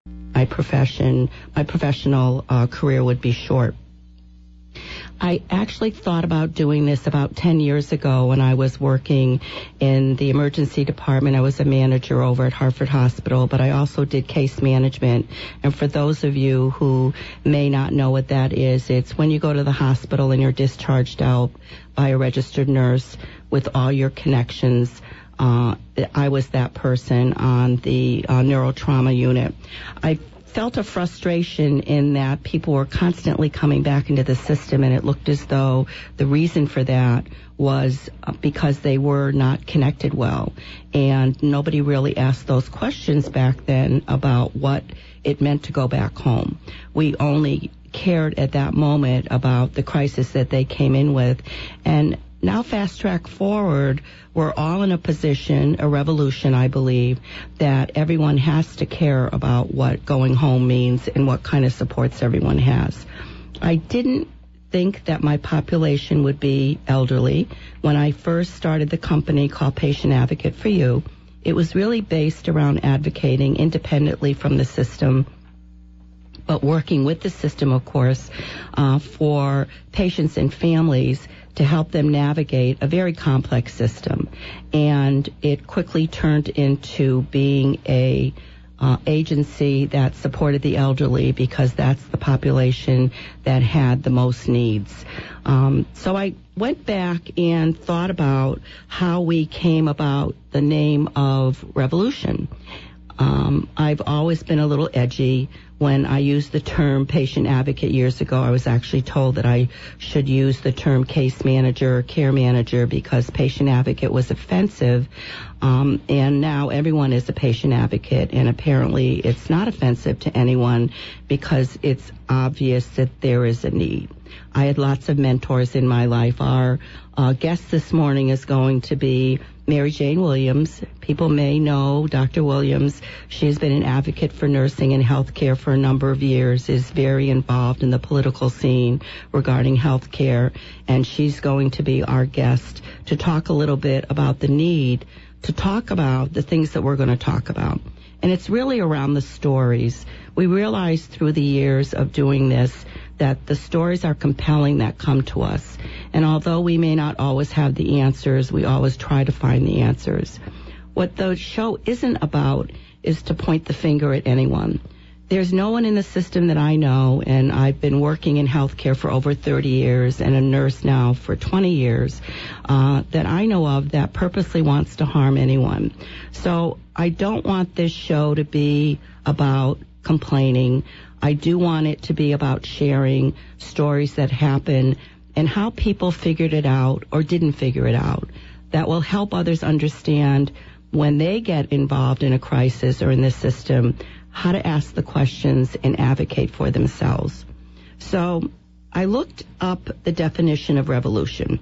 my professional career would be short. I actually thought about doing this about 10 years ago when I was working in the emergency department. I was a manager over at Hartford Hospital, but I also did case management. And for those of you who may not know what that is, it's when you go to the hospital and you're discharged out by a registered nurse with all your connections. I was that person on the neurotrauma unit. I felt a frustration in that people were constantly coming back into the system, and it looked as though the reason for that was because they were not connected well. And nobody really asked those questions back then about what it meant to go back home. We only cared at that moment about the crisis that they came in with. And now fast track forward, we're all in a position, a revolution, I believe, that everyone has to care about what going home means and what kind of supports everyone has. I didn't think that my population would be elderly. When I first started the company called Patient Advocate for You, it was really based around advocating independently from the system, but working with the system, of course, for patients and families to help them navigate a very complex system. And it quickly turned into being a agency that supported the elderly because that's the population that had the most needs. So I went back and thought about how we came about the name of Revolution. I've always been a little edgy. When I used the term patient advocate years ago, I was actually told that I should use the term case manager or care manager because patient advocate was offensive. And now everyone is a patient advocate, and apparently it's not offensive to anyone because it's obvious that there is a need. I had lots of mentors in my life. Our guest this morning is going to be Mary Jane Williams. People may know Dr. Williams. She has been an advocate for nursing and health care for a number of years, is very involved in the political scene regarding health care, and she's going to be our guest to talk a little bit about the need to talk about the things that we're going to talk about. And it's really around the stories. We realized through the years of doing this that the stories are compelling that come to us. And although we may not always have the answers, we always try to find the answers. What the show isn't about is to point the finger at anyone. There's no one in the system that I know, and I've been working in healthcare for over 30 years and a nurse now for 20 years, that I know of that purposely wants to harm anyone. So I don't want this show to be about complaining. I do want it to be about sharing stories that happen and how people figured it out or didn't figure it out. That will help others understand when they get involved in a crisis or in the system, how to ask the questions and advocate for themselves. So I looked up the definition of revolution,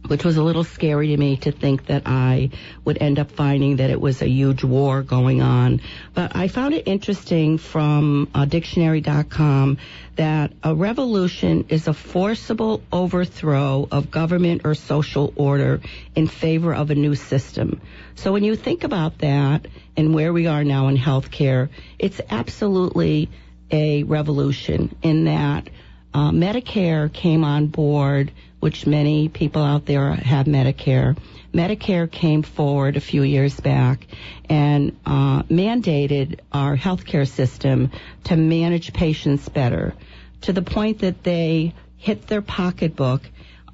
which was a little scary to me to think that I would end up finding that it was a huge war going on. But I found it interesting from dictionary.com that a revolution is a forcible overthrow of government or social order in favor of a new system. So when you think about that and where we are now in healthcare, it's absolutely a revolution in that Medicare came on board, which many people out there have Medicare. Medicare came forward a few years back and mandated our healthcare system to manage patients better, to the point that they hit their pocketbook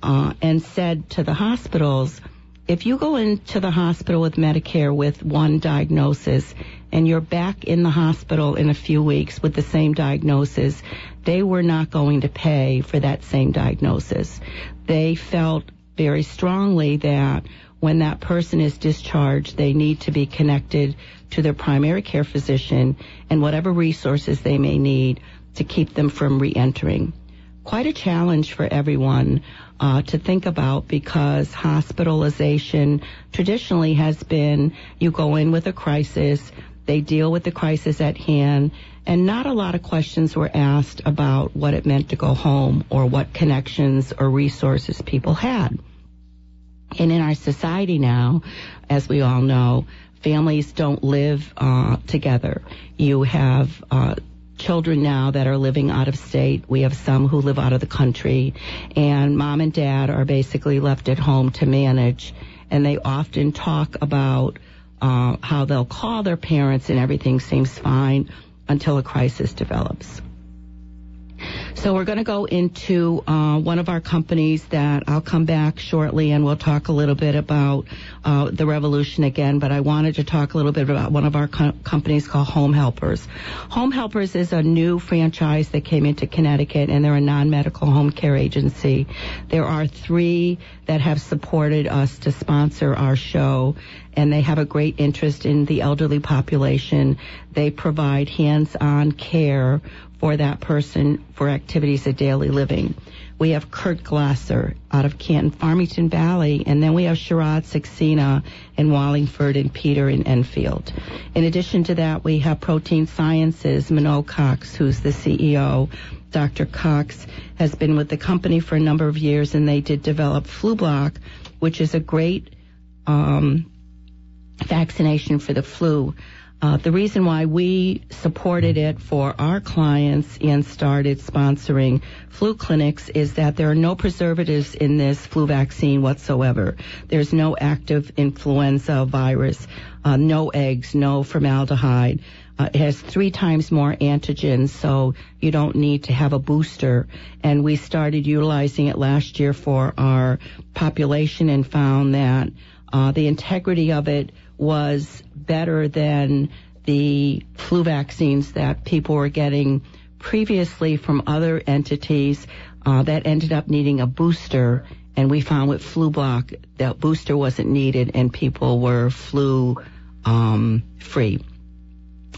and said to the hospitals, if you go into the hospital with Medicare with one diagnosis and you're back in the hospital in a few weeks with the same diagnosis, they were not going to pay for that same diagnosis. They felt very strongly that when that person is discharged, they need to be connected to their primary care physician and whatever resources they may need to keep them from re-entering. Quite a challenge for everyone to think about, because hospitalization traditionally has been you go in with a crisis, they deal with the crisis at hand, and not a lot of questions were asked about what it meant to go home or what connections or resources people had. And in our society now, as we all know, families don't live together. You have children now that are living out of state. We have some who live out of the country, and mom and dad are basically left at home to manage, and they often talk about how they'll call their parents and everything seems fine until a crisis develops. So we're going to go into one of our companies that I'll come back shortly, and we'll talk a little bit about the Revolution again, but I wanted to talk a little bit about one of our companies called Home Helpers. Home Helpers is a new franchise that came into Connecticut, and they're a non-medical home care agency. There are 3 that have supported us to sponsor our show, and they have a great interest in the elderly population. They provide hands-on care for that person for activities of daily living. We have Kurt Glasser out of Canton, Farmington Valley, and then we have Sherrod Saxena in Wallingford and Peter in Enfield. In addition to that, we have Protein Sciences, Minot Cox, who's the CEO. Dr. Cox has been with the company for a number of years, and they did develop Flu Block, which is a great vaccination for the flu. The reason why we supported it for our clients and started sponsoring flu clinics is that there are no preservatives in this flu vaccine whatsoever. There's no active influenza virus, no eggs, no formaldehyde. It has 3 times more antigens, so you don't need to have a booster. And we started utilizing it last year for our population and found that the integrity of it was better than the flu vaccines that people were getting previously from other entities that ended up needing a booster. And we found with Flu Block that booster wasn't needed and people were flu free.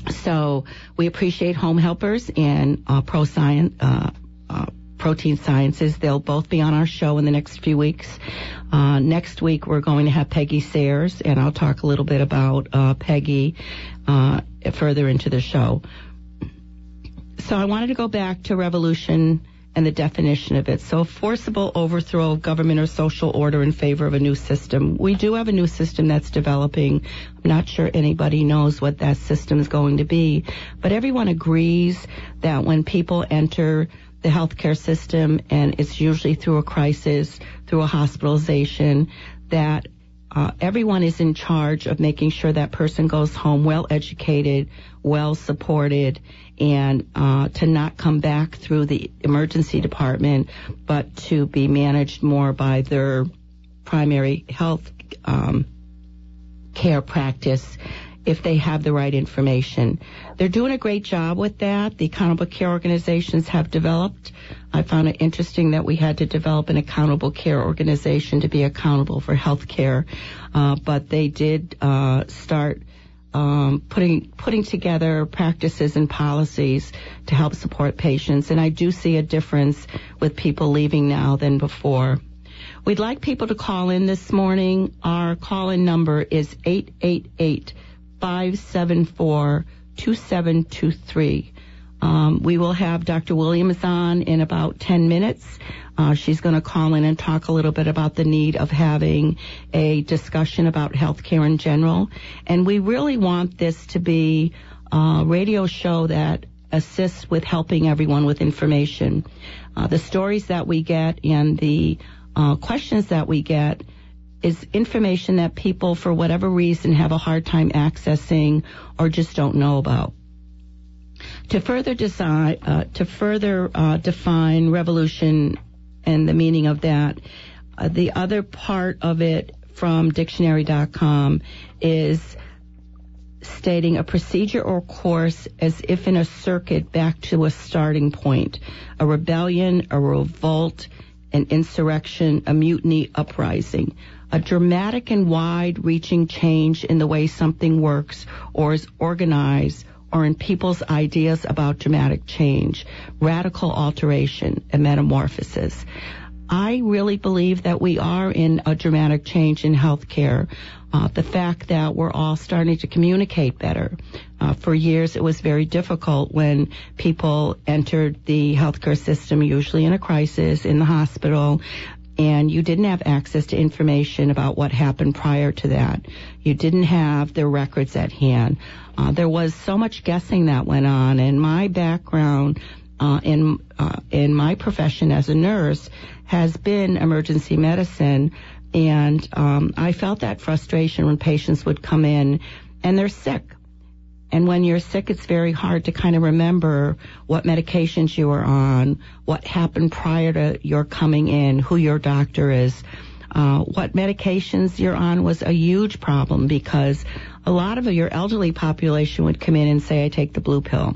So we appreciate Home Helpers and Protein Sciences. They'll both be on our show in the next few weeks. Next week, we're going to have Peggy Sayers, and I'll talk a little bit about Peggy further into the show. So I wanted to go back to revolution and the definition of it. So forcible overthrow of government or social order in favor of a new system. We do have a new system that's developing. I'm not sure anybody knows what that system is going to be, but everyone agrees that when people enter the healthcare system, and it's usually through a crisis, through a hospitalization, that everyone is in charge of making sure that person goes home well educated, well supported, and to not come back through the emergency department, but to be managed more by their primary health care practice if they have the right information. They're doing a great job with that. The accountable care organizations have developed. I found it interesting that we had to develop an accountable care organization to be accountable for health care, but they did start putting together practices and policies to help support patients, and I do see a difference with people leaving now than before. We'd like people to call in this morning. Our call-in number is 888-574-2723. We will have Dr. Williams on in about 10 minutes. She's going to call in and talk a little bit about the need of having a discussion about healthcare in general. And we really want this to be a radio show that assists with helping everyone with information. The stories that we get and the questions that we get is information that people, for whatever reason, have a hard time accessing or just don't know about. To further define revolution and the meaning of that, the other part of it from dictionary.com is stating a procedure or course as if in a circuit back to a starting point, a rebellion, a revolt, an insurrection, a mutiny, uprising. A dramatic and wide-reaching change in the way something works or is organized, or in people's ideas about dramatic change, radical alteration, and metamorphosis. I really believe that we are in a dramatic change in healthcare. The fact that we're all starting to communicate better. For years, it was very difficult when people entered the healthcare system, usually in a crisis, in the hospital, and you didn't have access to information about what happened prior to that. You didn't have their records at hand. There was so much guessing that went on, and my background in my profession as a nurse has been emergency medicine, and I felt that frustration when patients would come in and they're sick. And when you're sick, it's very hard to kind of remember what medications you were on, what happened prior to your coming in, who your doctor is. What medications you're on was a huge problem because a lot of your elderly population would come in and say, I take the blue pill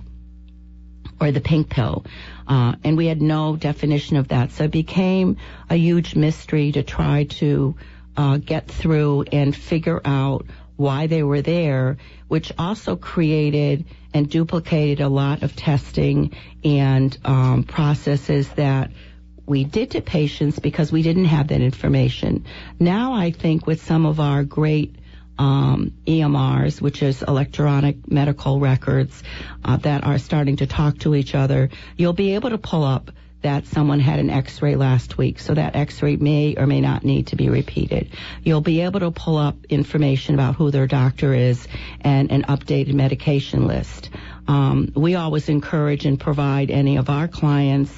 or the pink pill. And we had no definition of that. So it became a huge mystery to try to get through and figure out why they were there, which also created and duplicated a lot of testing and processes that we did to patients because we didn't have that information. Now I think with some of our great EMRs, which is electronic medical records that are starting to talk to each other, you'll be able to pull up that someone had an x-ray last week, so that x-ray may or may not need to be repeated. You'll be able to pull up information about who their doctor is and an updated medication list. We always encourage and provide any of our clients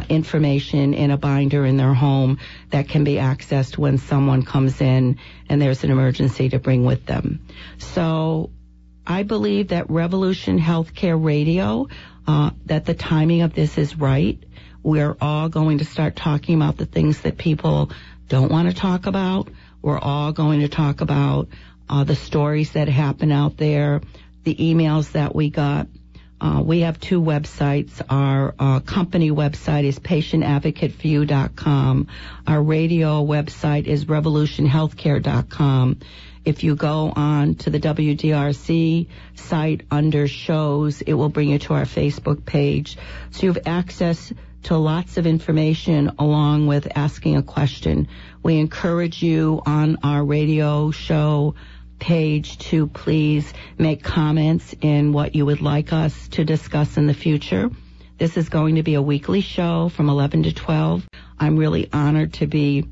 information in a binder in their home that can be accessed when someone comes in and there's an emergency to bring with them. So I believe that Revolution Healthcare Radio, that the timing of this is right. We're all going to start talking about the things that people don't want to talk about. We're all going to talk about the stories that happen out there, the emails that we got. We have two websites. Our company website is patientadvocateforyou.com. Our radio website is revolutionhealthcare.com. If you go on to the WDRC site under shows, it will bring you to our Facebook page. So you have access to lots of information along with asking a question. We encourage you on our radio show page to please make comments in what you would like us to discuss in the future. This is going to be a weekly show from 11 to 12. I'm really honored to be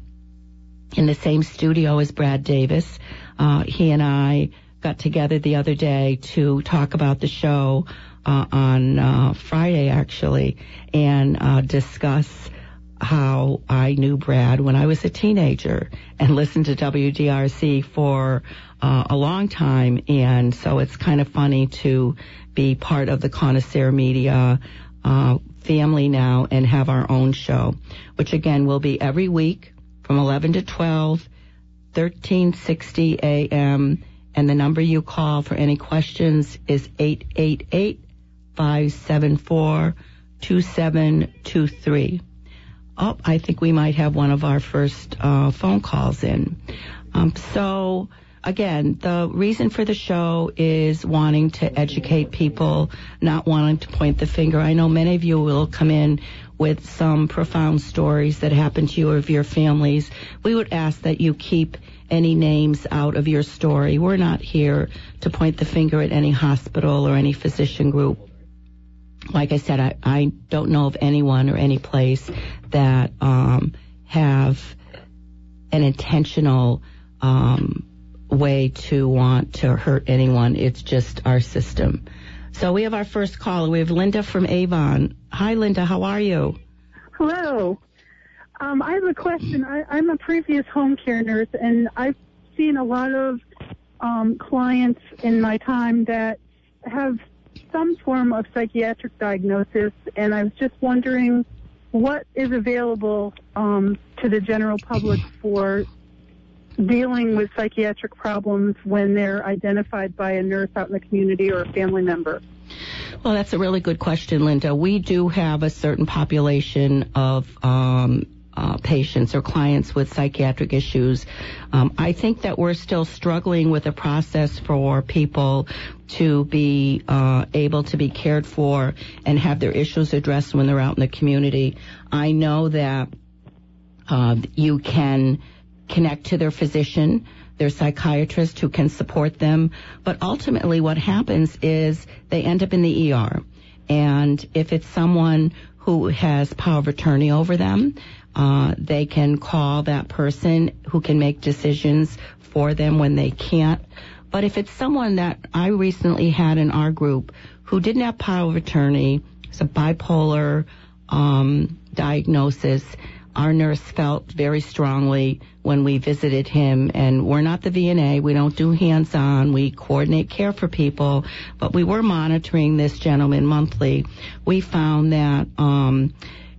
in the same studio as Brad Davis. He and I got together the other day to talk about the show on Friday, actually, and discuss how I knew Brad when I was a teenager and listened to WDRC for a long time. And so it's kind of funny to be part of the Connoisseur Media family now and have our own show, which again will be every week from 11 to 12, 1360 a.m. And the number you call for any questions is 888-574-2723. Oh, I think we might have one of our first phone calls in. So, again, the reason for the show is wanting to educate people, not wanting to point the finger. I know many of you will come in with some profound stories that happened to you or of your families. We would ask that you keep any names out of your story. We're not here to point the finger at any hospital or any physician group. Like I said, I don't know of anyone or any place that have an intentional way to want to hurt anyone. It's just our system. So we have our first caller. We have Linda from Avon. Hi, Linda. How are you? Hello. I have a question. I'm a previous home care nurse, and I've seen a lot of clients in my time that have some form of psychiatric diagnosis, and I was just wondering what is available to the general public for dealing with psychiatric problems when they're identified by a nurse out in the community or a family member. Well, that's a really good question, Linda. We do have a certain population of patients or clients with psychiatric issues. I think that we're still struggling with a process for people to be able to be cared for and have their issues addressed when they're out in the community. I know that you can connect to their physician, their psychiatrist who can support them, but ultimately what happens is they end up in the ER. And if it's someone who has power of attorney over them. They can call that person who can make decisions for them when they can't. But if it's someone that I recently had in our group who didn't have power of attorney, it's a bipolar diagnosis, our nurse felt very strongly when we visited him, and we're not the VNA, we don't do hands-on, we coordinate care for people, but we were monitoring this gentleman monthly. We found that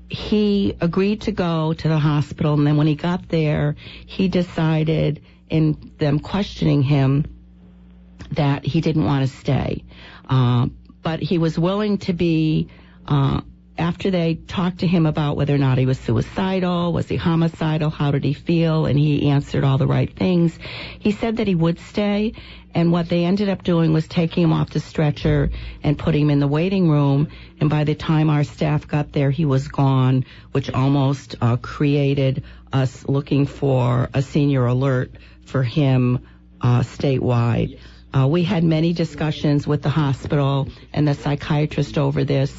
he agreed to go to the hospital, and then when he got there, he decided, in them questioning him, that he didn't want to stay. But he was willing to be, after they talked to him about whether or not he was suicidal, was he homicidal, how did he feel, and he answered all the right things, he said that he would stay, and what they ended up doing was taking him off the stretcher and putting him in the waiting room, and by the time our staff got there, he was gone, which almost created us looking for a senior alert for him statewide. We had many discussions with the hospital and the psychiatrist over this,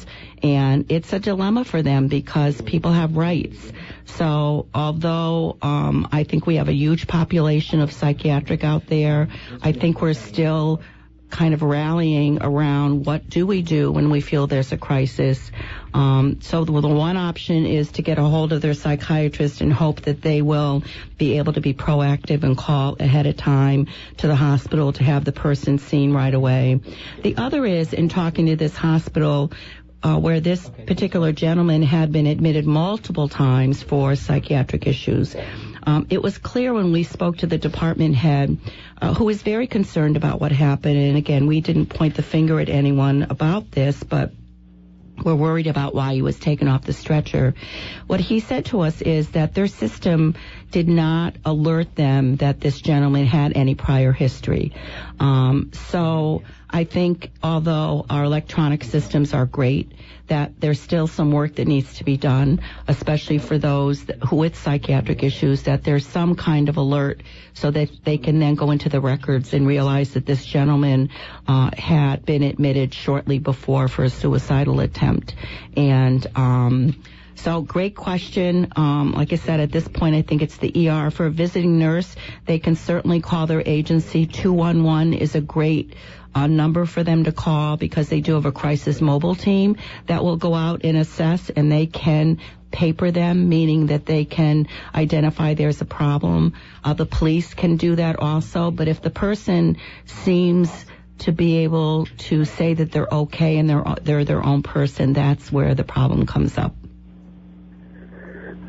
and it's a dilemma for them because people have rights. So although I think we have a huge population of psychiatric out there, I think we're still kind of rallying around what do we do when we feel there's a crisis. So the one option is to get a hold of their psychiatrist and hope that they will be able to be proactive and call ahead of time to the hospital to have the person seen right away. The other is, in talking to this hospital, where this particular gentleman had been admitted multiple times for psychiatric issues. It was clear when we spoke to the department head, who was very concerned about what happened. And again, we didn't point the finger at anyone about this, but we're worried about why he was taken off the stretcher. What he said to us is that their system did not alert them that this gentleman had any prior history. So I think although our electronic systems are great, that there's still some work that needs to be done, especially for those who with psychiatric issues, that there's some kind of alert so that they can then go into the records and realize that this gentleman had been admitted shortly before for a suicidal attempt. And so great question. Like I said, at this point, I think it's the ER. For a visiting nurse, they can certainly call their agency. 211 is a great number for them to call because they do have a crisis mobile team that will go out and assess, and they can paper them, meaning that they can identify there's a problem. The police can do that also, but if the person seems to be able to say that they're okay and they're their own person, that's where the problem comes up.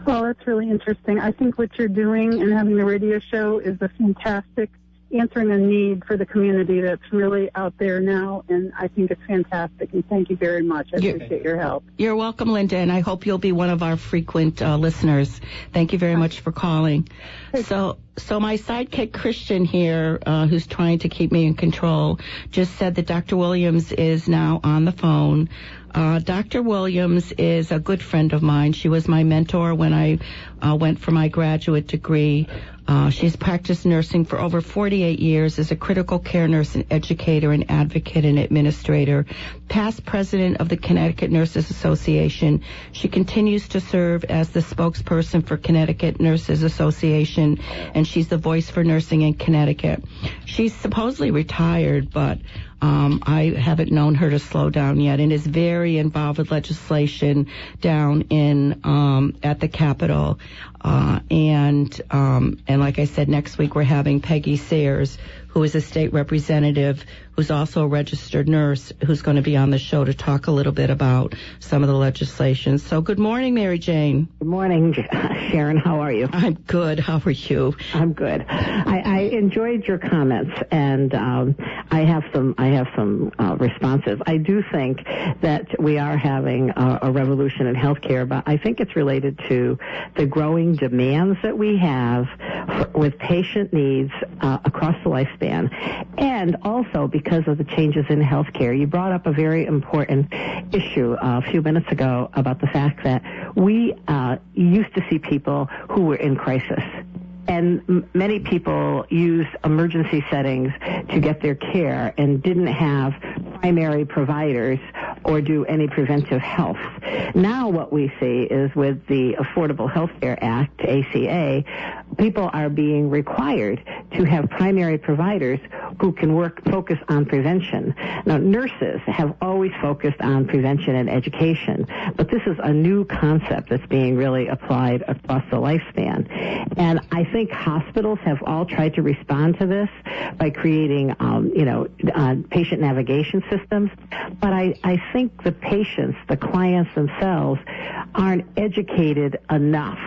Well, that's really interesting. I think what you're doing and having the radio show is a fantastic answering a need for the community that's really out there now, and I think it's fantastic, and thank you very much. I appreciate your help. You're welcome, Linda, and I hope you'll be one of our frequent listeners. Thank you very much for calling. So my sidekick Christian here, who's trying to keep me in control, just said that Dr. Williams is now on the phone. Dr. Williams is a good friend of mine. She was my mentor when I went for my graduate degree. She's practiced nursing for over 48 years as a critical care nurse and educator and advocate and administrator, past president of the Connecticut Nurses Association. She continues to serve as the spokesperson for Connecticut Nurses Association, and she's the voice for nursing in Connecticut. She's supposedly retired, but I haven't known her to slow down yet, and is very involved with legislation down in at the Capitol. And like I said, next week we're having Peggy Sayers, who is a state representative, who's also a registered nurse, who's going to be on the show to talk a little bit about some of the legislation. So good morning, Mary Jane. Good morning, Sharon. How are you? I'm good. How are you? I'm good. I enjoyed your comments, and I have some responses. I do think that we are having a revolution in healthcare, but I think it's related to the growing demands that we have with patient needs across the lifespan, and also because of the changes in healthcare. You brought up a very important issue a few minutes ago about the fact that we used to see people who were in crisis. And many people used emergency settings to get their care and didn't have primary providers or do any preventive health. Now what we see is with the Affordable Health Care Act, ACA, people are being required to have primary providers who can focus on prevention. Now, nurses have always focused on prevention and education, but this is a new concept that's being really applied across the lifespan. And I think hospitals have all tried to respond to this by creating, patient navigation systems. But I think the patients, the clients themselves, aren't educated enough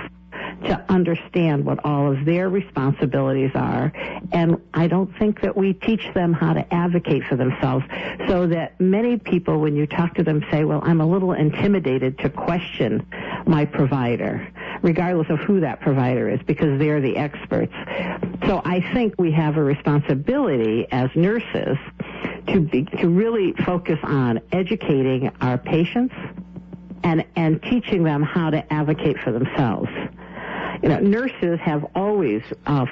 to understand what all of their responsibilities are, and I don't think that we teach them how to advocate for themselves, so that many people, when you talk to them, say, well, I'm a little intimidated to question my provider, regardless of who that provider is, because they're the experts. So I think we have a responsibility as nurses to really focus on educating our patients and teaching them how to advocate for themselves. Nurses have always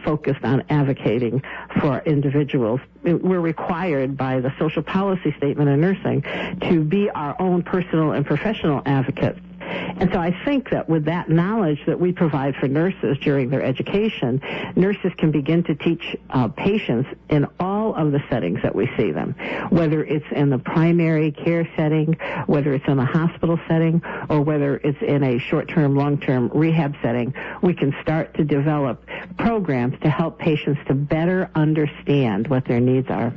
focused on advocating for individuals. We're required by the social policy statement of nursing to be our own personal and professional advocates. And so I think that with that knowledge that we provide for nurses during their education, nurses can begin to teach patients in all of the settings that we see them, whether it's in the primary care setting, whether it's in a hospital setting, or whether it's in a short-term, long-term rehab setting. We can start to develop programs to help patients to better understand what their needs are.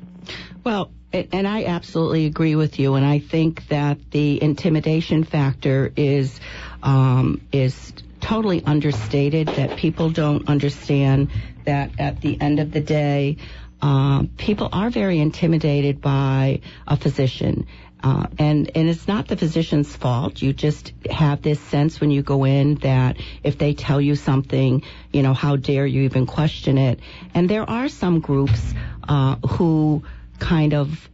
Well, and I absolutely agree with you, and I think that the intimidation factor is totally understated, that people don't understand that at the end of the day, people are very intimidated by a physician. And it's not the physician's fault. You just have this sense when you go in that if they tell you something, how dare you even question it? And there are some groups who kind of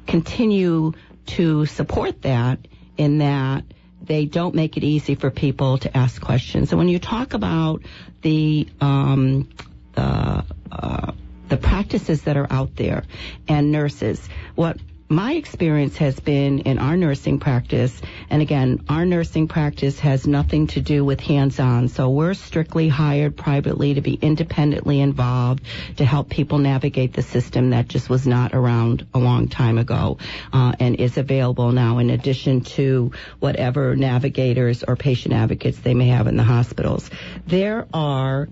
continue to support that, in that they don't make it easy for people to ask questions. So when you talk about the practices that are out there and nurses, what my experience has been in our nursing practice, and again, our nursing practice has nothing to do with hands-on, so we're strictly hired privately to be independently involved to help people navigate the system that just was not around a long time ago, and is available now in addition to whatever navigators or patient advocates they may have in the hospitals. There are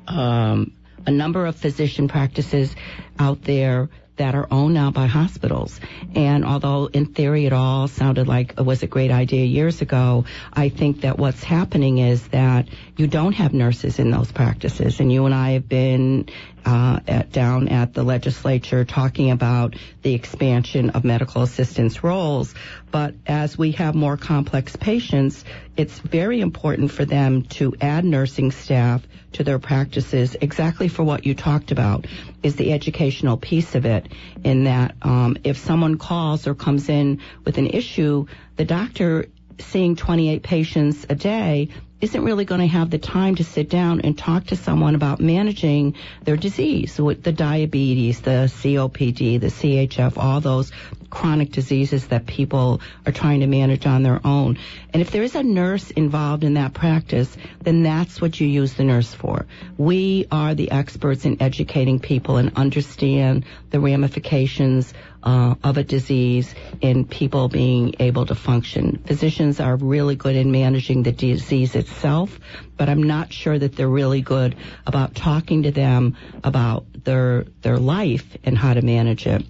a number of physician practices out there that are owned now by hospitals. And although in theory it all sounded like it was a great idea years ago, I think that what's happening is that you don't have nurses in those practices. And you and I have been down at the legislature talking about the expansion of medical assistance roles. But as we have more complex patients, it's very important for them to add nursing staff to their practices, exactly for what you talked about, is the educational piece of it, in that if someone calls or comes in with an issue, the doctor seeing 28 patients a day isn't really going to have the time to sit down and talk to someone about managing their disease, with the diabetes, the COPD, the CHF, all those chronic diseases that people are trying to manage on their own. And if there is a nurse involved in that practice, then that's what you use the nurse for. We are the experts in educating people and understand the ramifications of a disease in people being able to function. Physicians are really good in managing the disease itself, but I'm not sure that they're really good about talking to them about their life and how to manage it.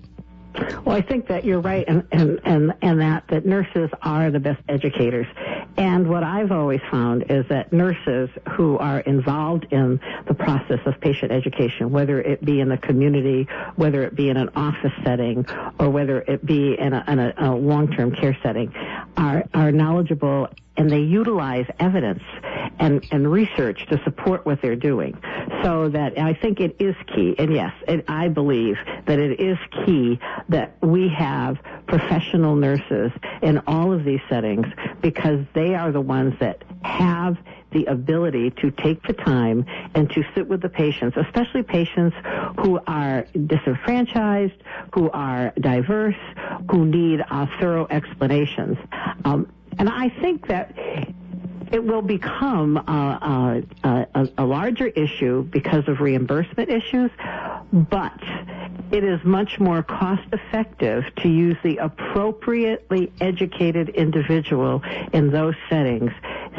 Well, I think that you're right, and that nurses are the best educators. And what I've always found is that nurses who are involved in the process of patient education, whether it be in the community, whether it be in an office setting, or whether it be in a long-term care setting, are knowledgeable, and they utilize evidence and research to support what they're doing. So that I think it is key, and yes, I believe that it is key that we have professional nurses in all of these settings, because they are the ones that have the ability to take the time and to sit with the patients, especially patients who are disenfranchised, who are diverse, who need thorough explanations. And I think that it will become a larger issue because of reimbursement issues, but it is much more cost-effective to use the appropriately educated individual in those settings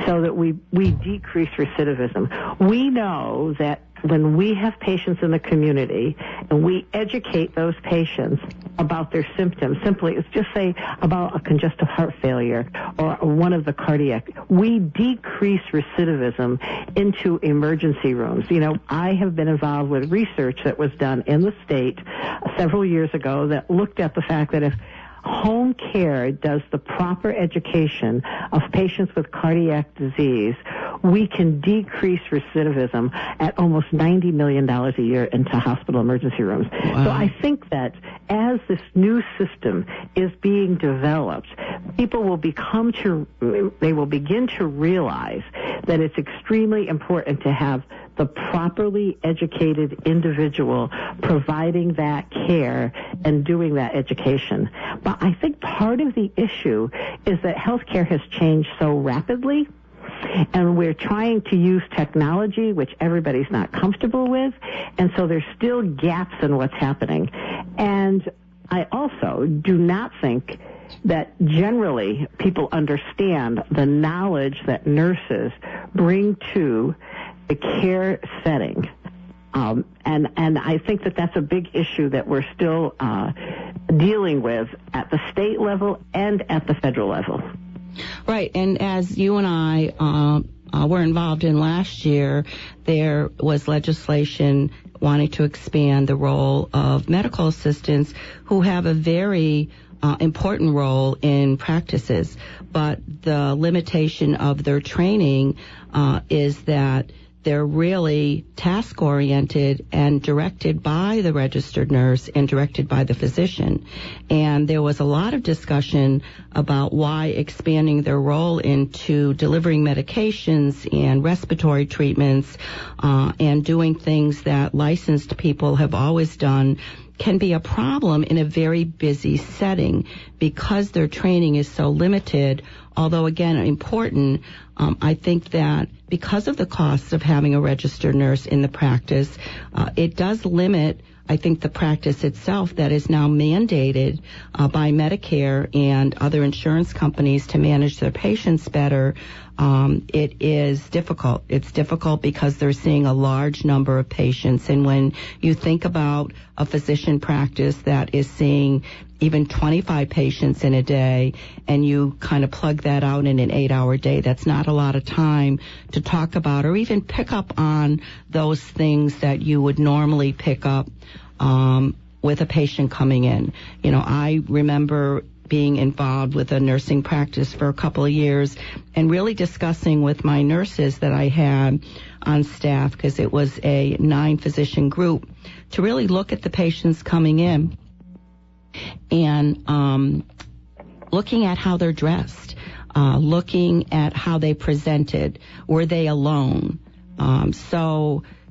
so that we decrease recidivism. We know that when we have patients in the community and we educate those patients about their symptoms, simply it's just say about a congestive heart failure or one of the cardiac, we decrease recidivism into emergency rooms. You know, I have been involved with research that was done in the state several years ago that looked at the fact that if home care does the proper education of patients with cardiac disease, we can decrease recidivism at almost $90 million a year into hospital emergency rooms. Wow. So I think that as this new system is being developed, people will begin to realize that it's extremely important to have the properly educated individual providing that care and doing that education. But I think part of the issue is that healthcare has changed so rapidly, and we're trying to use technology, which everybody's not comfortable with, and so there's still gaps in what's happening. And I also do not think that generally people understand the knowledge that nurses bring to the care setting. And I think that that's a big issue that we're still dealing with at the state level and at the federal level. Right, and as you and I were involved in last year, there was legislation wanting to expand the role of medical assistants who have a very important role in practices, but the limitation of their training is that they're really task-oriented and directed by the registered nurse and directed by the physician. And there was a lot of discussion about why expanding their role into delivering medications and respiratory treatments and doing things that licensed people have always done can be a problem in a very busy setting because their training is so limited. Although, again, important, I think that because of the costs of having a registered nurse in the practice, it does limit, I think, the practice itself that is now mandated by Medicare and other insurance companies to manage their patients better. It is difficult. It's difficult because they're seeing a large number of patients. And when you think about a physician practice that is seeing even 25 patients in a day, and you kind of plug that out in an 8-hour day, that's not a lot of time to talk about or even pick up on those things that you would normally pick up with a patient coming in. You know, I remember being involved with a nursing practice for a couple of years and really discussing with my nurses that I had on staff, because it was a 9-physician group, to really look at the patients coming in and looking at how they're dressed, looking at how they presented. Were they alone?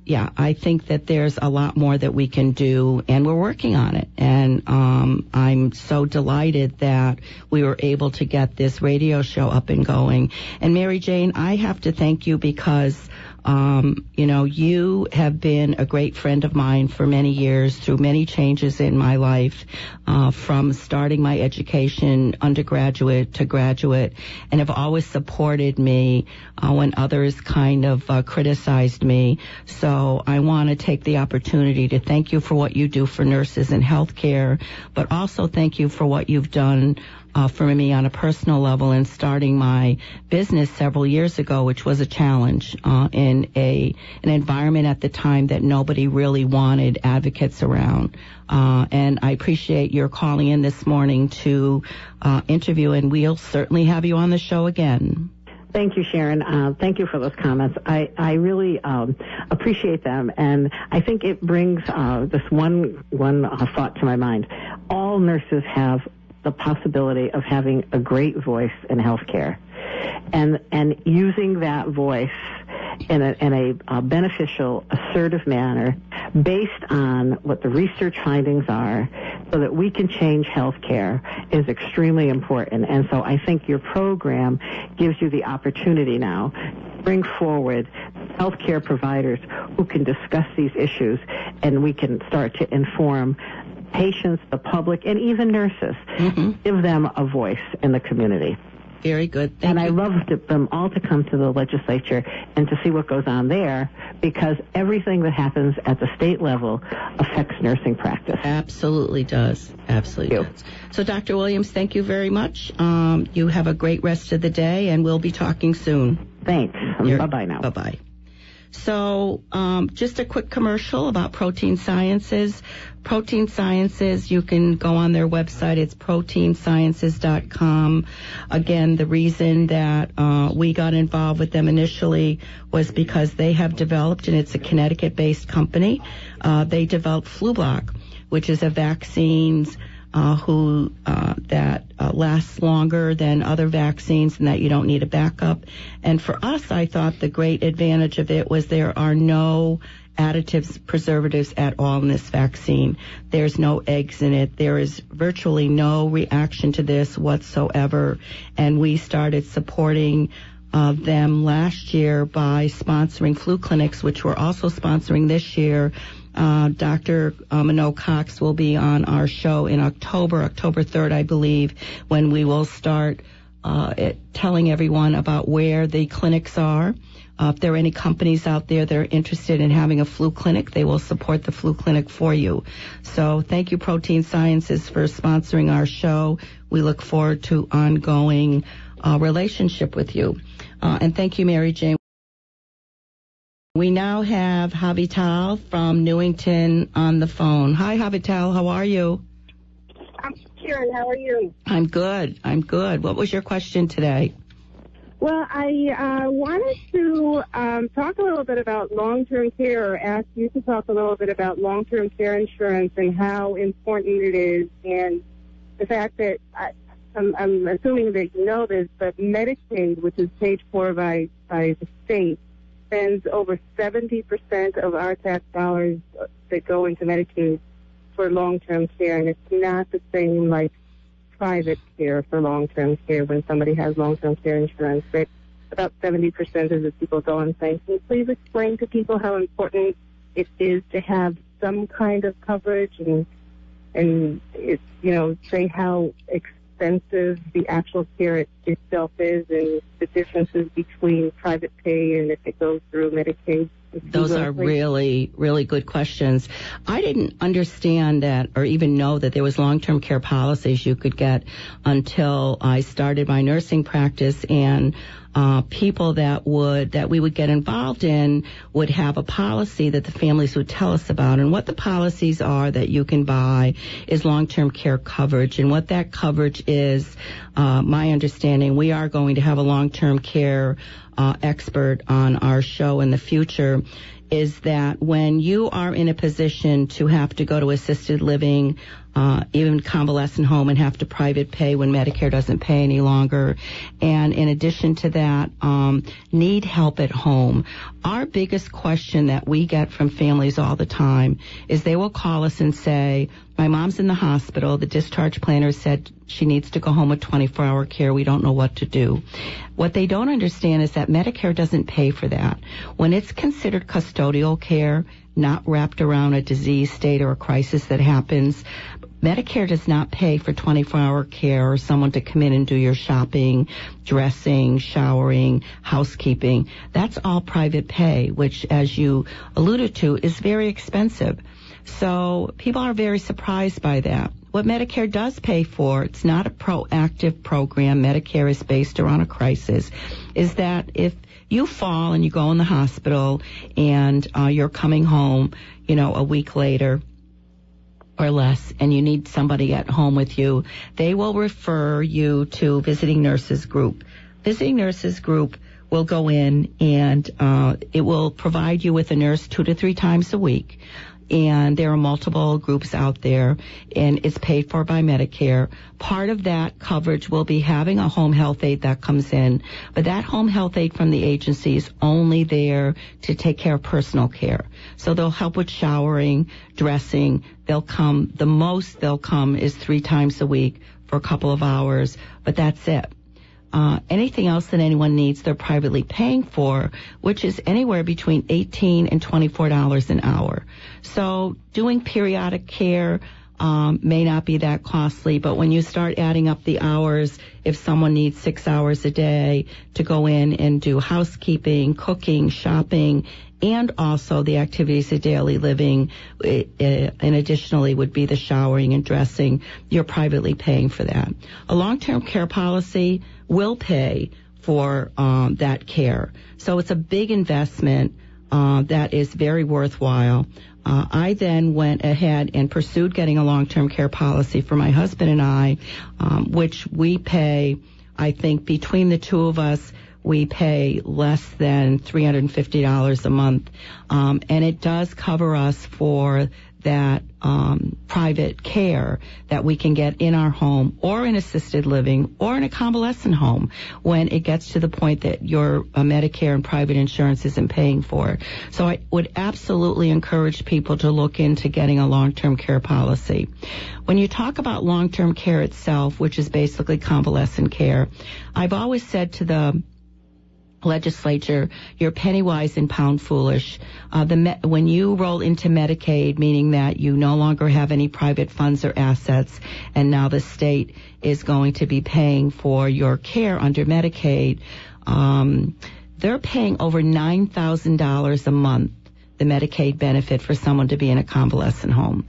Yeah, I think that there's a lot more that we can do, and we're working on it. And I'm so delighted that we were able to get this radio show up and going. And Mary Jane, I have to thank you because you have been a great friend of mine for many years through many changes in my life, from starting my education, undergraduate to graduate, and have always supported me when others kind of criticized me. So I want to take the opportunity to thank you for what you do for nurses in healthcare, but also thank you for what you've done for me on a personal level in starting my business several years ago, which was a challenge in an environment at the time that nobody really wanted advocates around. And I appreciate your calling in this morning to interview, and we'll certainly have you on the show again. Thank you, Sharon. Thank you for those comments. I really appreciate them, and I think it brings this one thought to my mind. All nurses have the possibility of having a great voice in healthcare. and using that voice in a beneficial, assertive manner based on what the research findings are so that we can change healthcare is extremely important. And so I think your program gives you the opportunity now to bring forward healthcare providers who can discuss these issues, and we can start to inform patients, the public, and even nurses. Give them a voice in the community. Very good. And I love them all to come to the legislature and to see what goes on there, because everything that happens at the state level affects nursing practice. Absolutely does. Absolutely does. So, Dr. Williams, thank you very much. You have a great rest of the day, and we'll be talking soon. Thanks. Bye-bye now. Bye-bye. So just a quick commercial about Protein Sciences. Protein Sciences, you can go on their website. It's proteinsciences.com. Again, the reason that we got involved with them initially was because they have developed, and it's a Connecticut-based company, they developed FluBlock, which is a vaccines that lasts longer than other vaccines and that you don't need a backup. And for us, I thought the great advantage of it was there are no additives, preservatives at all in this vaccine. There's no eggs in it. There is virtually no reaction to this whatsoever. And we started supporting them last year by sponsoring flu clinics, which we're also sponsoring this year. Dr. Minot Cox will be on our show in October 3rd, I believe, when we will start telling everyone about where the clinics are. If there are any companies out there that are interested in having a flu clinic, they will support the flu clinic for you. So thank you, Protein Sciences, for sponsoring our show. We look forward to ongoing relationship with you. And thank you, Mary Jane. We now have Javital from Newington on the phone. Hi, Javital. How are you? I'm Sharon. How are you? I'm good. What was your question today? Well, I wanted to talk a little bit about long-term care, or ask you to talk a little bit about long-term care insurance and how important it is, and the fact that I'm assuming that you know this, but Medicaid, which is paid for by the state, spends over 70% of our tax dollars that go into Medicaid for long-term care, and it's not the same like private care for long-term care when somebody has long-term care insurance. But about 70% of the people go and say, can you please explain to people how important it is to have some kind of coverage, and it's, say how expensive the actual care itself is, and the differences between private pay and if it goes through Medicaid. Those are really, really good questions. I didn't understand that or even know that there was long-term care policies you could get until I started my nursing practice, and people that we would get involved in would have a policy that the families would tell us about. And what the policies are that you can buy is long-term care coverage. And what that coverage is, my understanding, we are going to have a long-term care expert on our show in the future, is that when you are in a position to have to go to assisted living, even convalescent home, and have to private pay when Medicare doesn't pay any longer, and in addition to that, need help at home. Our biggest question that we get from families all the time is they will call us and say, my mom's in the hospital. The discharge planner said she needs to go home with 24-hour care. We don't know what to do. What they don't understand is that Medicare doesn't pay for that. When it's considered custodial care, not wrapped around a disease state or a crisis that happens, Medicare does not pay for 24-hour care or someone to come in and do your shopping, dressing, showering, housekeeping. That's all private pay, which, as you alluded to, is very expensive. So people are very surprised by that. What Medicare does pay for, it's not a proactive program. Medicare is based around a crisis, is that if you fall and you go in the hospital and you're coming home, a week later or less, and you need somebody at home with you, they will refer you to Visiting Nurses Group. Visiting Nurses Group will go in and it will provide you with a nurse 2 to 3 times a week. and there are multiple groups out there, and it's paid for by Medicare. Part of that coverage will be having a home health aide that comes in, but that home health aide from the agency is only there to take care of personal care. So they'll help with showering, dressing. The most they'll come is 3 times a week for a couple of hours, but that's it. Anything else that anyone needs, they're privately paying for, which is anywhere between $18 and $24 an hour. So doing periodic care may not be that costly, but when you start adding up the hours, if someone needs 6 hours a day to go in and do housekeeping, cooking, shopping, and also the activities of daily living, and additionally would be the showering and dressing, you're privately paying for that. A long-term care policy will pay for that care. So it's a big investment that is very worthwhile. I then went ahead and pursued getting a long-term care policy for my husband and I, which we pay, I think, between the two of us, we pay less than $350 a month, and it does cover us for that private care that we can get in our home or in assisted living or in a convalescent home when it gets to the point that your Medicare and private insurance isn't paying for it. So I would absolutely encourage people to look into getting a long-term care policy. When you talk about long-term care itself, which is basically convalescent care, I've always said to the legislature, you're penny wise and pound foolish. When you roll into Medicaid, meaning that you no longer have any private funds or assets, and now the state is going to be paying for your care under Medicaid, they're paying over $9,000 a month, the Medicaid benefit for someone to be in a convalescent home.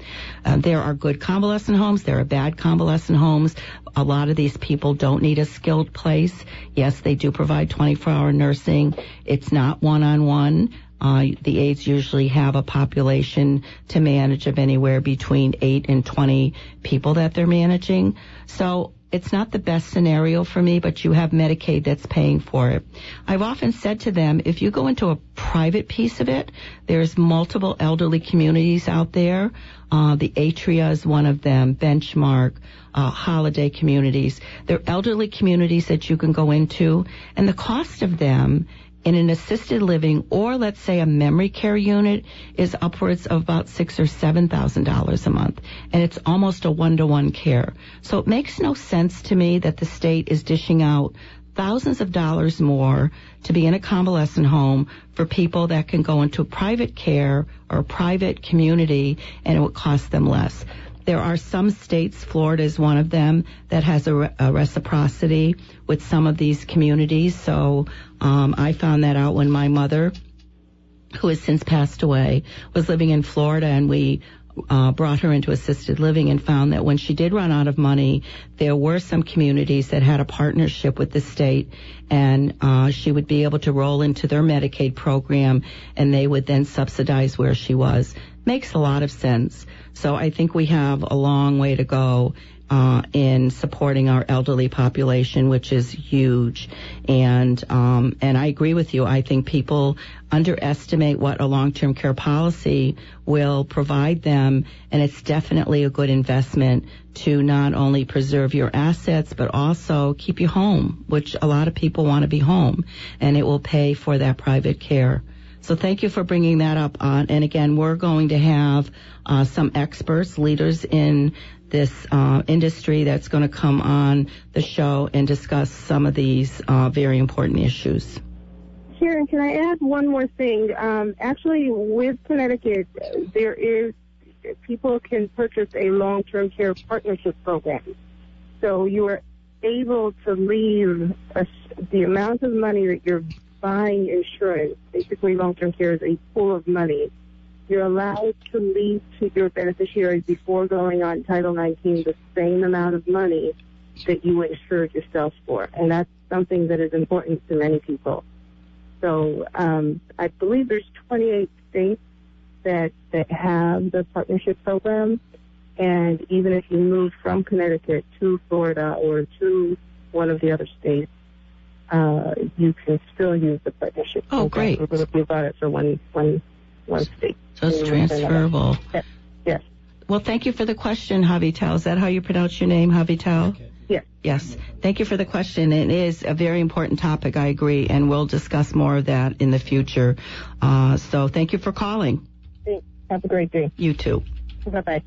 There are good convalescent homes. There are bad convalescent homes. A lot of these people don't need a skilled place. Yes, they do provide 24-hour nursing. It's not one-on-one. The aides usually have a population to manage of anywhere between 8 and 20 people that they're managing. So it's not the best scenario for me, but you have Medicaid that's paying for it. I've often said to them, if you go into a private piece of it, there's multiple elderly communities out there. The Atria is one of them, Benchmark, Holiday communities. They're elderly communities that you can go into, and the cost of them in an assisted living or, let's say, a memory care unit is upwards of about $6,000 or $7,000 a month, and it's almost a one-to-one care. So it makes no sense to me that the state is dishing out thousands of dollars more to be in a convalescent home for people that can go into private care or a private community, and it would cost them less. There are some states, Florida is one of them, that has a reciprocity with some of these communities. So I found that out when my mother, who has since passed away, was living in Florida, and we brought her into assisted living and found that when she did run out of money, there were some communities that had a partnership with the state, and she would be able to roll into their Medicaid program, and they would then subsidize where she was. Makes a lot of sense. So I think we have a long way to go in supporting our elderly population, which is huge. And I agree with you. I think people underestimate what a long-term care policy will provide them, and it's definitely a good investment to not only preserve your assets, but also keep you home, which a lot of people want to be home, and it will pay for that private care. So thank you for bringing that up. And again, we're going to have some experts, leaders in this industry that's going to come on the show and discuss some of these very important issues. Sharon, can I add one more thing? Actually, with Connecticut, there is, people can purchase a long-term care partnership program. So you are able to leave the amount of money that you're buying insurance, basically long-term care is a pool of money. You're allowed to leave to your beneficiaries before going on Title 19 the same amount of money that you insured yourself for. And that's something that is important to many people. So I believe there's 28 states that have the partnership program. And even if you move from Connecticut to Florida or to one of the other states, you can still use the partnership program. Oh, great. If you bought it for one once they... So it's transferable. Yes. Well, thank you for the question, Javitel. Is that how you pronounce your name, Javitel? Okay. Yes. Yes. Thank you for the question. It is a very important topic, I agree, and we'll discuss more of that in the future. So thank you for calling. Have a great day. You too. Bye-bye.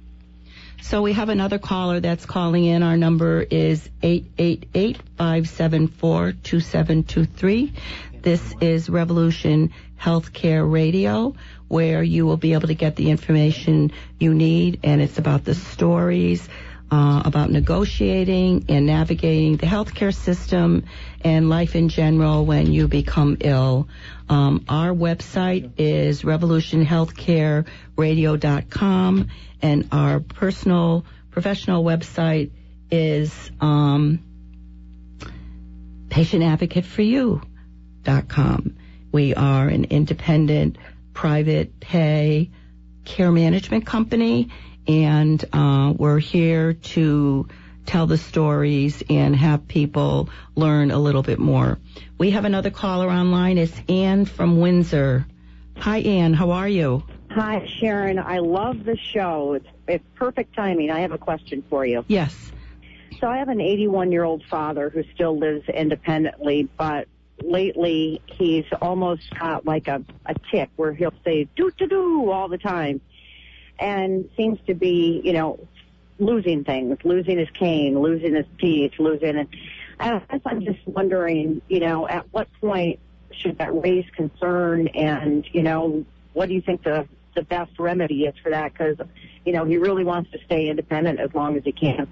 So we have another caller that's calling in. Our number is 888-574-2723. This is Revolution Healthcare Radio, where you will be able to get the information you need, and it's about the stories, about negotiating and navigating the healthcare system and life in general when you become ill. Our website is revolutionhealthcareradio.com, and our professional website is patientadvocateforyou.com. We are an independent, private pay care management company, and we're here to tell the stories and have people learn a little bit more. We have another caller online. It's Ann from Windsor. Hi, Ann. How are you? Hi, Sharon. I love the show. It's perfect timing. I have a question for you. Yes. So I have an 81-year-old father who still lives independently, but lately he's almost got like a tick where he'll say do all the time, and seems to be, losing things, losing his cane, losing his teeth, losing it. I guess I'm just wondering, at what point should that raise concern, and, what do you think the best remedy is for that? Because, he really wants to stay independent as long as he can.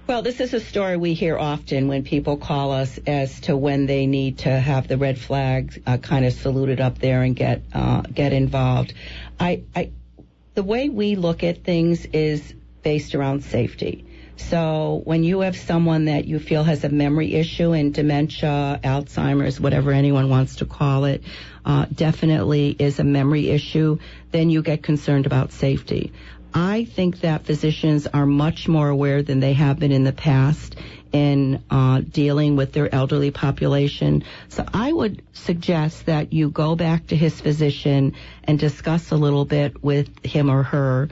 Well, this is a story we hear often when people call us as to when they need to have the red flags kind of saluted up there and get involved. The way we look at things is based around safety. So when you have someone that you feel has a memory issue, and dementia, Alzheimer's, whatever anyone wants to call it, definitely is a memory issue, then you get concerned about safety. I think that physicians are much more aware than they have been in the past in dealing with their elderly population. So I would suggest that you go back to his physician and discuss a little bit with him or her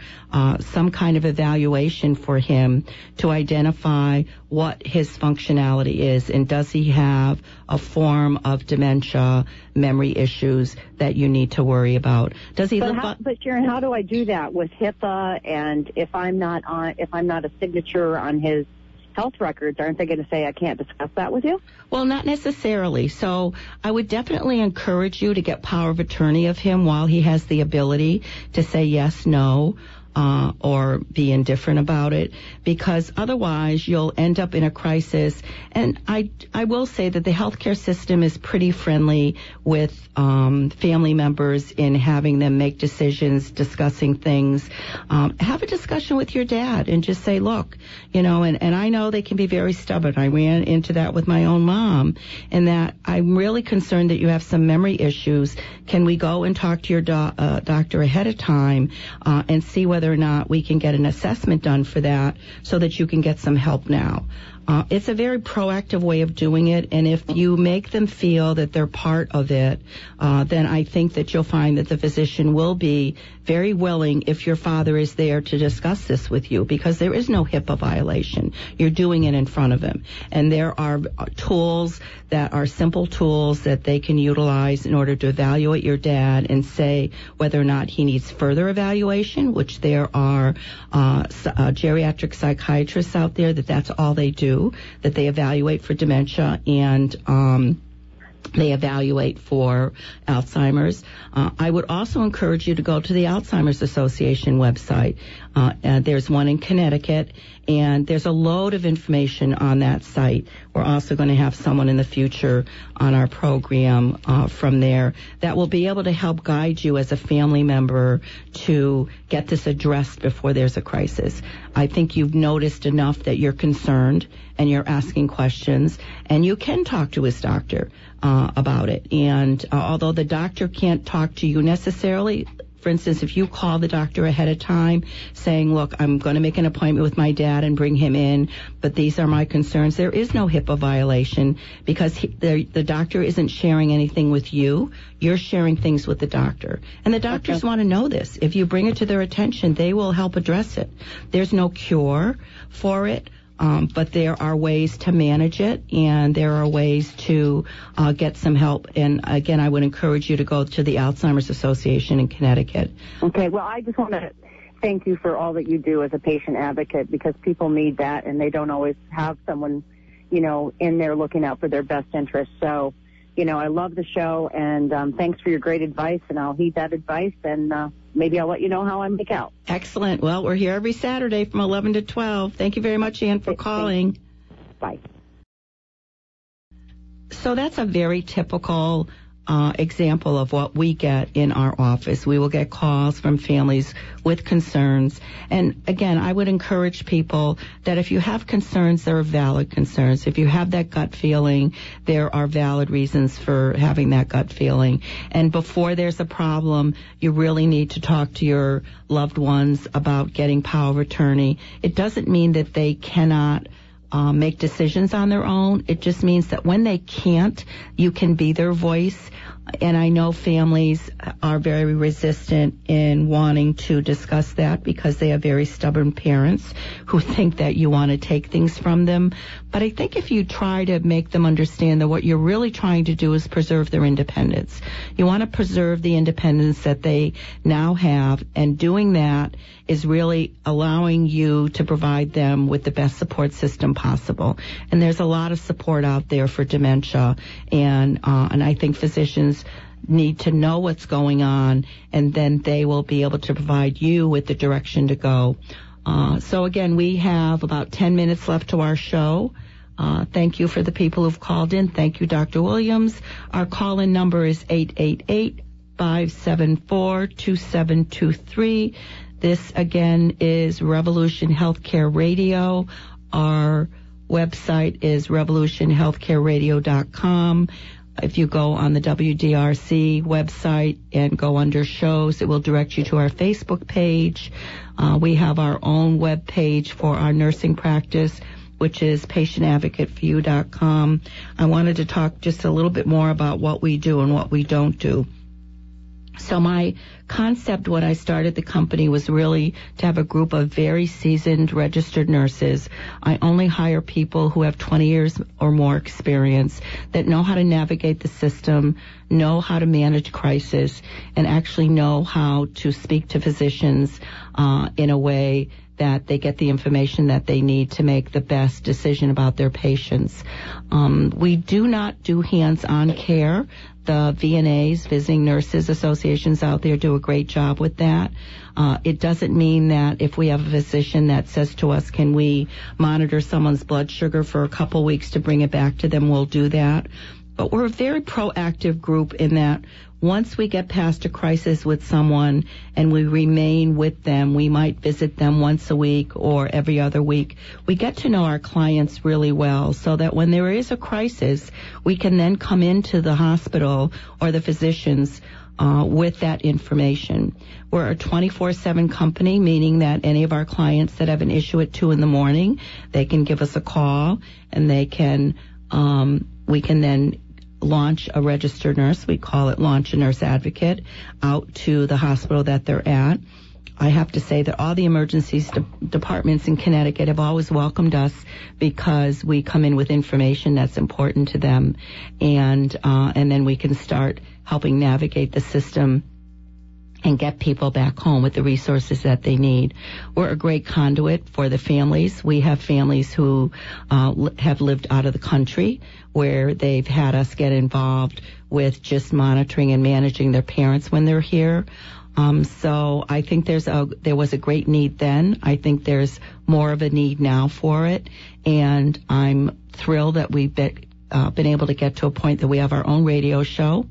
some kind of evaluation for him to identify what his functionality is, and does he have a form of dementia, memory issues that you need to worry about. Does he But Sharon, how do I do that with HIPAA, and if I'm not a signature on his health records, aren't they going to say I can't discuss that with you? Well, not necessarily. So I would definitely encourage you to get power of attorney of him while he has the ability to say yes, no, or be indifferent about it, because otherwise you'll end up in a crisis. And I will say that the healthcare system is pretty friendly with family members in having them make decisions, discussing things. Have a discussion with your dad and just say, look, and I know they can be very stubborn. I ran into that with my own mom, and that I'm really concerned that you have some memory issues. Can we go and talk to your doctor ahead of time and see whether or not we can get an assessment done for that so that you can get some help now? It's a very proactive way of doing it, and if you make them feel that they're part of it, then I think that you'll find that the physician will be very willing, if your father is there, to discuss this with you, because there is no HIPAA violation. You're doing it in front of him. And there are tools that are simple tools that they can utilize in order to evaluate your dad and say whether or not he needs further evaluation, which there are geriatric psychiatrists out there that's all they do, that they evaluate for dementia and they evaluate for Alzheimer's. I would also encourage you to go to the Alzheimer's Association website. There's one in Connecticut, and there's a load of information on that site. We're also going to have someone in the future on our program from there that will be able to help guide you as a family member to get this addressed before there's a crisis. I think you've noticed enough that you're concerned and you're asking questions, and you can talk to his doctor about it. And although the doctor can't talk to you necessarily For instance, if you call the doctor ahead of time saying, look, I'm going to make an appointment with my dad and bring him in, but these are my concerns, there is no HIPAA violation because the doctor isn't sharing anything with you. You're sharing things with the doctor. And the doctors want to know this. If you bring it to their attention, they will help address it. There's no cure for it. But there are ways to manage it, and there are ways to get some help. And, again, I would encourage you to go to the Alzheimer's Association in Connecticut. Okay, well, I just want to thank you for all that you do as a patient advocate because people need that, and they don't always have someone, in there looking out for their best interests. So, I love the show, and thanks for your great advice, and I'll heed that advice, and maybe I'll let you know how I make out. Excellent. Well, we're here every Saturday from 11 to 12. Thank you very much, Ann, for calling. Bye. So that's a very typical example of what we get in our office. We will get calls from families with concerns. And again, I would encourage people that if you have concerns, there are valid concerns. If you have that gut feeling, there are valid reasons for having that gut feeling. And before there's a problem, you really need to talk to your loved ones about getting power of attorney. It doesn't mean that they cannot make decisions on their own. It just means that when they can't, you can be their voice. And I know families are very resistant in wanting to discuss that because they have very stubborn parents who think that you want to take things from them. But I think if you try to make them understand that what you're really trying to do is preserve their independence. You want to preserve the independence that they now have, and doing that is really allowing you to provide them with the best support system possible. And there's a lot of support out there for dementia, and I think physicians need to know what's going on, and then they will be able to provide you with the direction to go. So again, we have about 10 minutes left to our show. Thank you for the people who've called in. Thank you, Dr. Williams. Our call-in number is 888-574-2723. This, again, is Revolution Healthcare Radio. Our website is revolutionhealthcareradio.com. If you go on the WDRC website and go under shows, it will direct you to our Facebook page. We have our own web page for our nursing practice, which is patientadvocateforyou.com. I wanted to talk just a little bit more about what we do and what we don't do. So my concept when I started the company was really to have a group of very seasoned registered nurses. I only hire people who have 20 years or more experience, that know how to navigate the system, know how to manage crisis, and actually know how to speak to physicians in a way that they get the information that they need to make the best decision about their patients. We do not do hands-on care. The VNAs, Visiting Nurses Associations out there, do a great job with that. It doesn't mean that if we have a physician that says to us, can we monitor someone's blood sugar for a couple weeks to bring it back to them, we'll do that. But we're a very proactive group in that once we get past a crisis with someone and we remain with them, we might visit them once a week or every other week. We get to know our clients really well so that when there is a crisis, we can then come into the hospital or the physicians with that information. We're a 24/7 company, meaning that any of our clients that have an issue at 2 a.m, they can give us a call, and they can we can then launch a registered nurse. We call it Launch a Nurse Advocate out to the hospital that they're at. I have to say that all the emergencies departments in Connecticut have always welcomed us because we come in with information that's important to them, and then we can start helping navigate the system and get people back home with the resources that they need. We're a great conduit for the families. We have families who have lived out of the country where they've had us get involved with just monitoring and managing their parents when they're here. So I think there was a great need then. I think there's more of a need now for it, and I'm thrilled that we've been able to get to a point that we have our own radio show.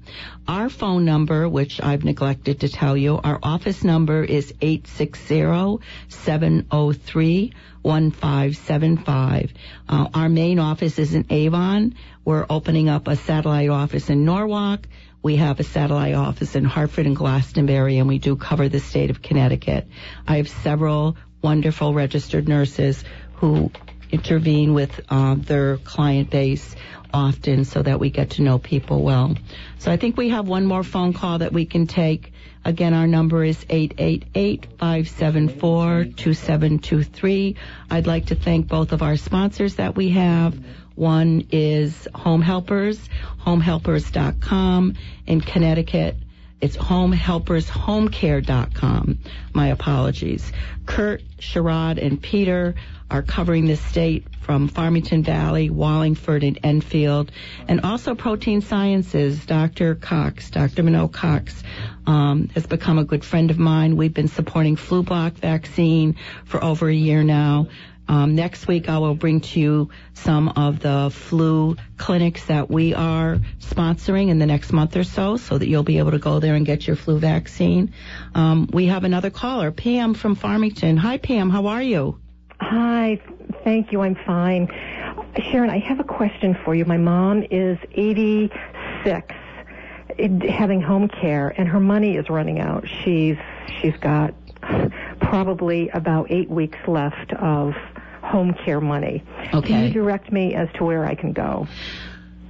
Our phone number, which I've neglected to tell you, our office number is 860-703-1575. Our main office is in Avon. We're opening up a satellite office in Norwalk. We have a satellite office in Hartford and Glastonbury, and we do cover the state of Connecticut. I have several wonderful registered nurses who intervene with their client base often so that we get to know people well. So I think we have one more phone call that we can take. Again, our number is 888-574-2723. I'd like to thank both of our sponsors that we have. One is Home Helpers, homehelpers.com. In Connecticut, it's homehelpershomecare.com. My apologies. Kurt, Sherrod, and Peter are covering the state from Farmington Valley, Wallingford, and Enfield. And also Protein Sciences, Dr. Minot Cox, has become a good friend of mine. We've been supporting flu block vaccine for over a year now. Next week, I will bring to you some of the flu clinics that we are sponsoring in the next month or so that you'll be able to go there and get your flu vaccine. We have another caller, Pam from Farmington. Hi, Pam. How are you? Hi. Thank you. I'm fine. Sharon, I have a question for you. My mom is 86, having home care, and her money is running out. She's got probably about 8 weeks left of home care money. Okay. Can you direct me as to where I can go?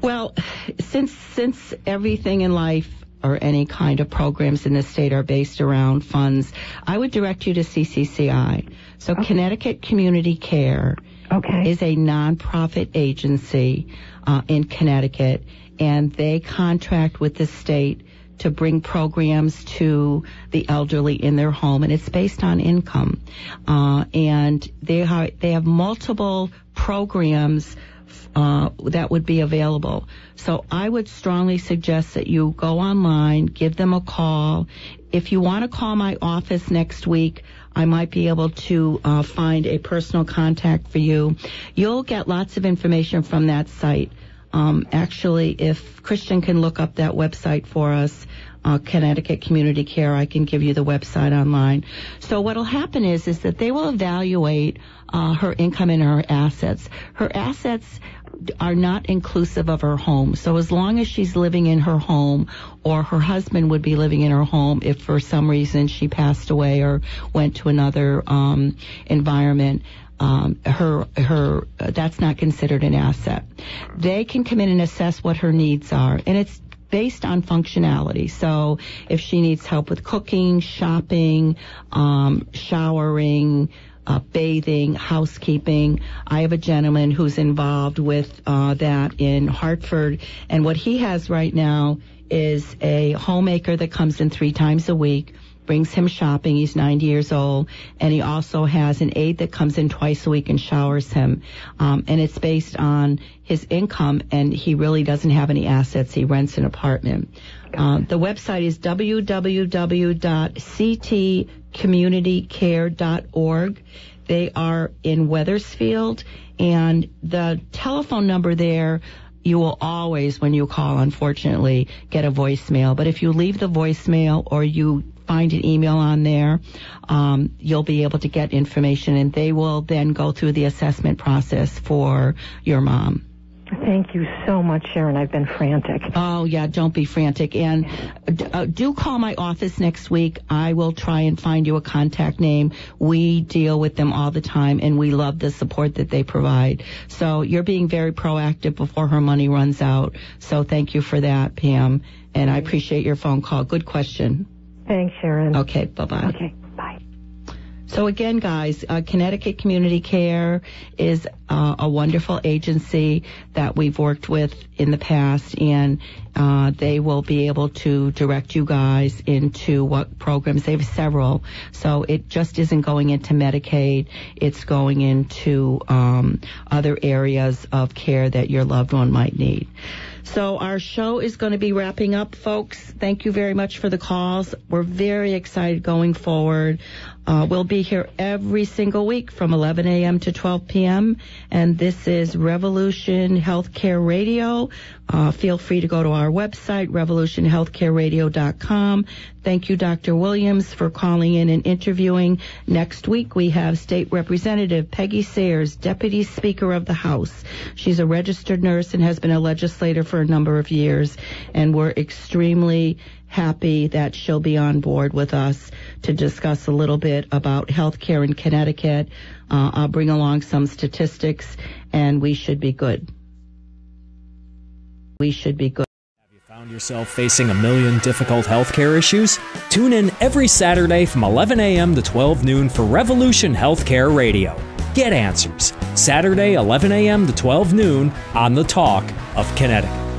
Well, since everything in life or any kind of programs in the state are based around funds, I would direct you to CCCI. So okay. Connecticut Community Care is a nonprofit agency in Connecticut, and they contract with the state to bring programs to the elderly in their home, and it's based on income. And they have multiple programs that would be available. So I would strongly suggest that you go online, give them a call. If you want to call my office next week, I might be able to find a personal contact for you. You'll get lots of information from that site. Actually, if Christian can look up that website for us, Connecticut Community Care, I can give you the website online. So what will happen is that they will evaluate her income and her assets. Her assets are not inclusive of her home. So as long as she's living in her home, or her husband would be living in her home if for some reason she passed away or went to another environment, that's not considered an asset. They can come in and assess what her needs are, and it's based on functionality. So if she needs help with cooking, shopping, showering, bathing, housekeeping. I have a gentleman who's involved with that in Hartford, and what he has right now is a homemaker that comes in 3 times a week, brings him shopping. He's 90 years old, and he also has an aide that comes in twice a week and showers him. And it's based on his income, and he really doesn't have any assets. He rents an apartment. The website is www.ctcommunitycare.org. They are in Wethersfield, and the telephone number there, you will always, when you call, unfortunately, get a voicemail. But if you leave the voicemail or you find an email on there, you'll be able to get information, and they will then go through the assessment process for your mom. Thank you so much, Sharon. I've been frantic. Oh, yeah, don't be frantic. And do call my office next week. I will try and find you a contact name. We deal with them all the time, and we love the support that they provide. So you're being very proactive before her money runs out. So thank you for that, Pam. And I appreciate your phone call. Good question. Thanks, Sharon. Okay, bye-bye. Okay, bye. So again, guys, Connecticut Community Care is a wonderful agency that we've worked with in the past, and they will be able to direct you guys into what programs. They have several, so it just isn't going into Medicaid. It's going into other areas of care that your loved one might need. So our show is going to be wrapping up, folks. Thank you very much for the calls. We're very excited going forward. We'll be here every single week from 11 a.m. to 12 p.m. And this is Revolution Healthcare Radio. Feel free to go to our website, revolutionhealthcareradio.com. Thank you, Dr. Williams, for calling in and interviewing. Next week, we have State Representative Peggy Sayers, Deputy Speaker of the House. She's a registered nurse and has been a legislator for a number of years. And we're extremely happy that she'll be on board with us to discuss a little bit about healthcare in Connecticut. I'll bring along some statistics, and we should be good. We should be good. Have you found yourself facing a million difficult healthcare issues? Tune in every Saturday from 11 a.m. to 12 noon for Revolution Healthcare Radio. Get answers. Saturday, 11 a.m. to 12 noon on The Talk of Connecticut.